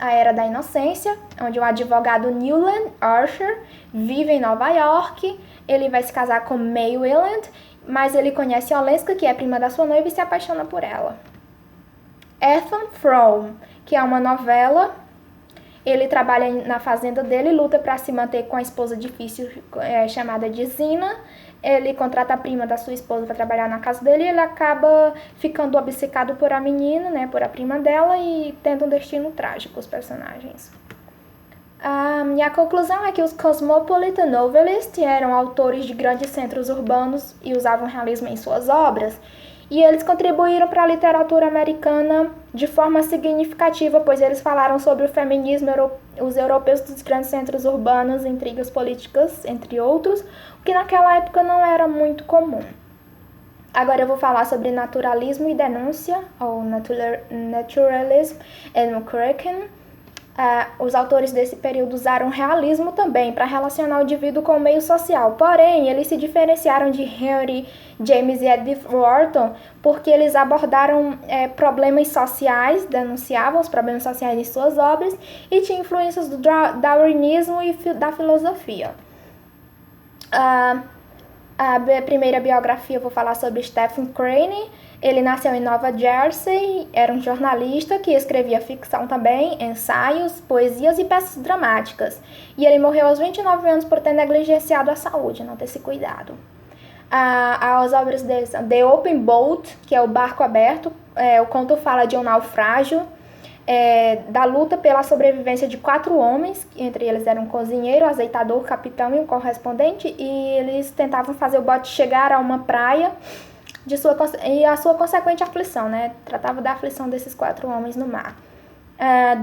A Era da Inocência, onde o advogado Newland Archer vive em Nova York. Ele vai se casar com May Wayland, mas ele conhece Olenska, que é prima da sua noiva, e se apaixona por ela. Ethan Frome, que é uma novela. Ele trabalha na fazenda dele e luta para se manter com a esposa difícil chamada de Zina. Ele contrata a prima da sua esposa para trabalhar na casa dele e ele acaba ficando obcecado por a menina, né, por a prima dela, e tendo um destino trágico os personagens. E a conclusão é que os cosmopolitan novelists eram autores de grandes centros urbanos e usavam realismo em suas obras. E eles contribuíram para a literatura americana de forma significativa, pois eles falaram sobre o feminismo, os europeus dos grandes centros urbanos, intrigas políticas, entre outros, o que naquela época não era muito comum. Agora eu vou falar sobre naturalismo e denúncia, ou naturalism and criticism. Os autores desse período usaram realismo também para relacionar o indivíduo com o meio social. Porém, eles se diferenciaram de Henry James e Edith Wharton porque eles abordaram problemas sociais, denunciavam os problemas sociais em suas obras e tinham influências do darwinismo e da filosofia. A primeira biografia eu vou falar sobre Stephen Crane. Ele nasceu em Nova Jersey, era um jornalista que escrevia ficção também, ensaios, poesias e peças dramáticas. E ele morreu aos 29 anos por ter negligenciado a saúde, não ter se cuidado. As obras dele são The Open Boat, que é o barco aberto. O conto fala de um naufrágio, da luta pela sobrevivência de 4 homens, entre eles eram um cozinheiro, azeitador, capitão e um correspondente, e eles tentavam fazer o bote chegar a uma praia e a sua consequente aflição, né? Tratava da aflição desses 4 homens no mar.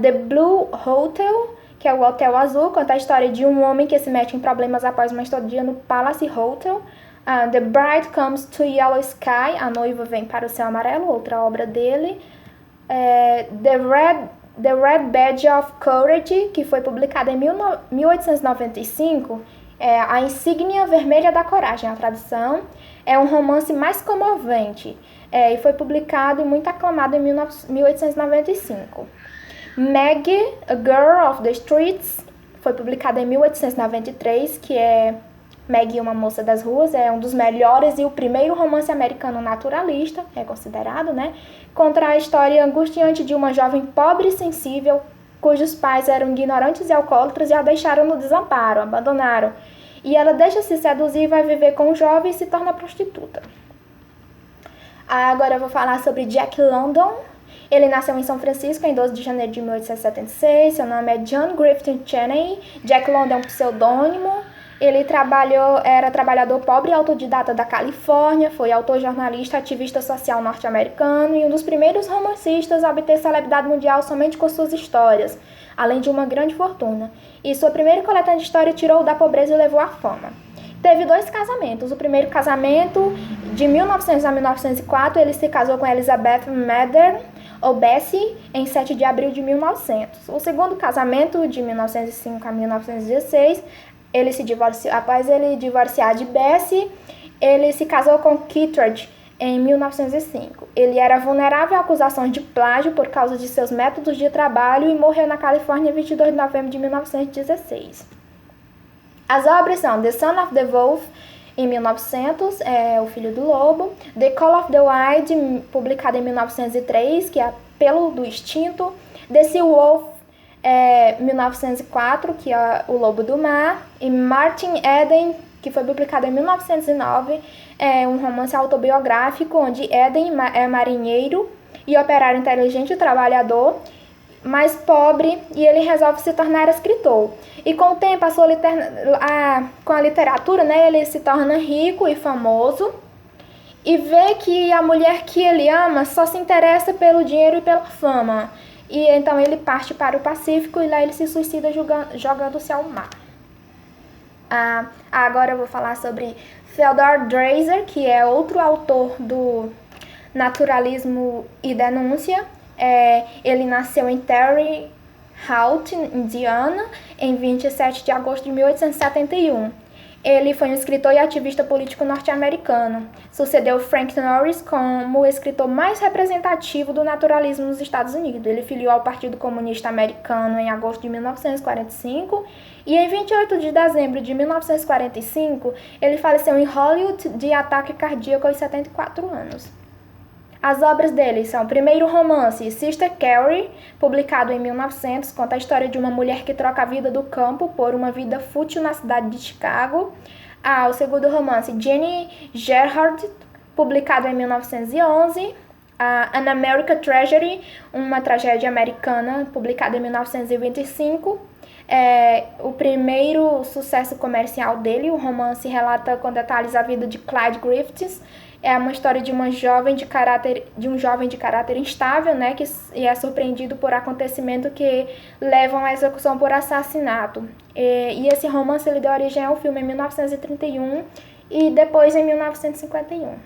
The Blue Hotel, que é o Hotel Azul, conta a história de um homem que se mete em problemas após uma estadia no Palace Hotel. The Bride Comes to Yellow Sky, A Noiva Vem para o Céu Amarelo, outra obra dele. The Red Badge of Courage, que foi publicada em 1895, A Insígnia Vermelha da Coragem, a tradução. É um romance mais comovente e foi publicado e muito aclamado em 1895. Maggie, A Girl of the Streets, foi publicada em 1893, que é Maggie, uma moça das ruas, é um dos melhores e o primeiro romance americano naturalista, é considerado, né? Contra a história angustiante de uma jovem pobre e sensível, cujos pais eram ignorantes e alcoólatras e a deixaram no desamparo, abandonaram. E ela deixa-se seduzir, vai viver com um jovem e se torna prostituta. Agora eu vou falar sobre Jack London. Ele nasceu em São Francisco em 12 de janeiro de 1876. Seu nome é John Griffith Cheney. Jack London é um pseudônimo. Ele era trabalhador pobre e autodidata da Califórnia, foi autor, jornalista, ativista social norte-americano e um dos primeiros romancistas a obter celebridade mundial somente com suas histórias, além de uma grande fortuna. E sua primeira coletânea de história tirou-o da pobreza e levou à fama. Teve 2 casamentos. O primeiro casamento, de 1900 a 1904, ele se casou com Elizabeth Mather, ou Bessie, em 7 de abril de 1900. O segundo casamento, de 1905 a 1916, após ele divorciar de Bessie, ele se casou com Kittredge em 1905. Ele era vulnerável a acusações de plágio por causa de seus métodos de trabalho e morreu na Califórnia em 22 de novembro de 1916. As obras são The Son of the Wolf, em 1900, O Filho do Lobo, The Call of the Wild, publicada em 1903, que é Apelo do Instinto, The Sea Wolf, 1904, que é O Lobo do Mar, e Martin Eden, que foi publicado em 1909, é um romance autobiográfico onde Eden é marinheiro e operário inteligente e trabalhador, mais pobre, e ele resolve se tornar escritor. E com o tempo, com a literatura, né, ele se torna rico e famoso e vê que a mulher que ele ama só se interessa pelo dinheiro e pela fama. E então ele parte para o Pacífico e lá ele se suicida jogando-se ao mar. Agora eu vou falar sobre Theodore Dreiser, que é outro autor do naturalismo e denúncia. Ele nasceu em Terre Haute, Indiana, em 27 de agosto de 1871. Ele foi um escritor e ativista político norte-americano. Sucedeu Frank Norris como o escritor mais representativo do naturalismo nos Estados Unidos. Ele filiou ao Partido Comunista Americano em agosto de 1945 e em 28 de dezembro de 1945 ele faleceu em Hollywood de ataque cardíaco aos 74 anos. As obras dele são o primeiro romance, Sister Carrie, publicado em 1900, conta a história de uma mulher que troca a vida do campo por uma vida fútil na cidade de Chicago. O segundo romance, Jenny Gerhardt, publicado em 1911. An American Tragedy, uma tragédia americana, publicada em 1925. O primeiro sucesso comercial dele, o romance relata com detalhes a vida de Clyde Griffiths. É uma história de um jovem de caráter instável, né, que é surpreendido por acontecimentos que levam à execução por assassinato. E esse romance ele deu origem ao filme em 1931 e depois em 1951.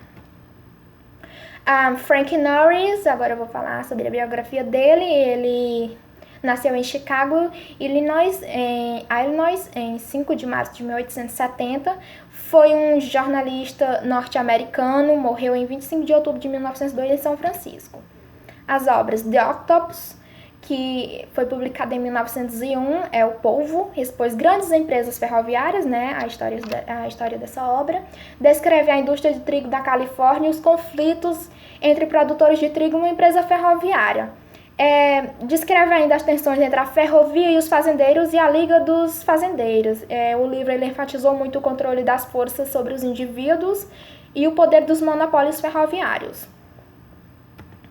Frank Norris, agora eu vou falar sobre a biografia dele. Ele nasceu em Chicago, Illinois, em 5 de março de 1870. Foi um jornalista norte-americano, morreu em 25 de outubro de 1902 em São Francisco. As obras The Octopus, que foi publicada em 1901, é o polvo, expôs grandes empresas ferroviárias, né, a história dessa obra. Descreve a indústria de trigo da Califórnia e os conflitos entre produtores de trigo e uma empresa ferroviária. Descreve ainda as tensões entre a ferrovia e os fazendeiros e a Liga dos Fazendeiros. O livro ele enfatizou muito o controle das forças sobre os indivíduos e o poder dos monopólios ferroviários.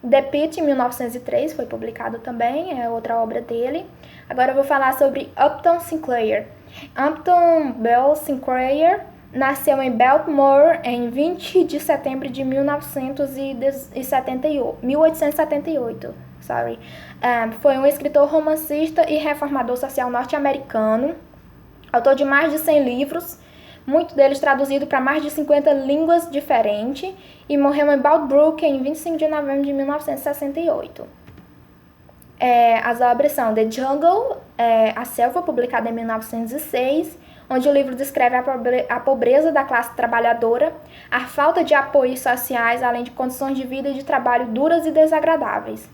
The Pit, em 1903, foi publicado também, é outra obra dele. Agora eu vou falar sobre Upton Sinclair. Upton Bell Sinclair nasceu em Baltimore em 20 de setembro de 1878. Foi um escritor romancista e reformador social norte-americano, autor de mais de 100 livros, muitos deles traduzidos para mais de 50 línguas diferentes, e morreu em Baldbrook em 25 de novembro de 1968. As obras são The Jungle, A Selva, publicada em 1906, onde o livro descreve a pobreza da classe trabalhadora, a falta de apoios sociais, além de condições de vida e de trabalho duras e desagradáveis.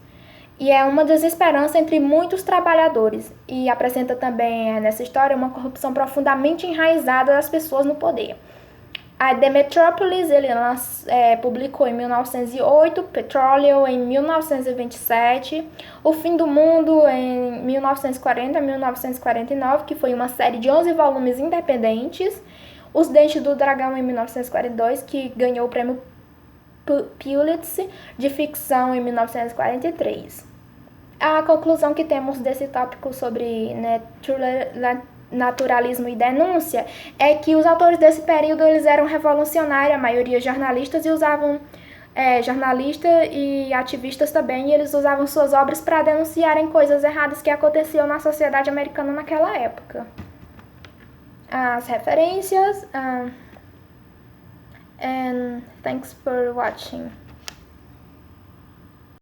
E é uma desesperança entre muitos trabalhadores, e apresenta também nessa história uma corrupção profundamente enraizada das pessoas no poder. A The Metropolis ele publicou em 1908, Petroleum em 1927, O Fim do Mundo em 1940 a 1949, que foi uma série de 11 volumes independentes, Os Dentes do Dragão em 1942, que ganhou o prêmio Pulitzer de ficção em 1943. A conclusão que temos desse tópico sobre naturalismo e denúncia é que os autores desse período eles eram revolucionários, a maioria jornalistas, e usavam jornalistas e ativistas também, e eles usavam suas obras para denunciarem coisas erradas que aconteciam na sociedade americana naquela época. As referências and thanks for watching.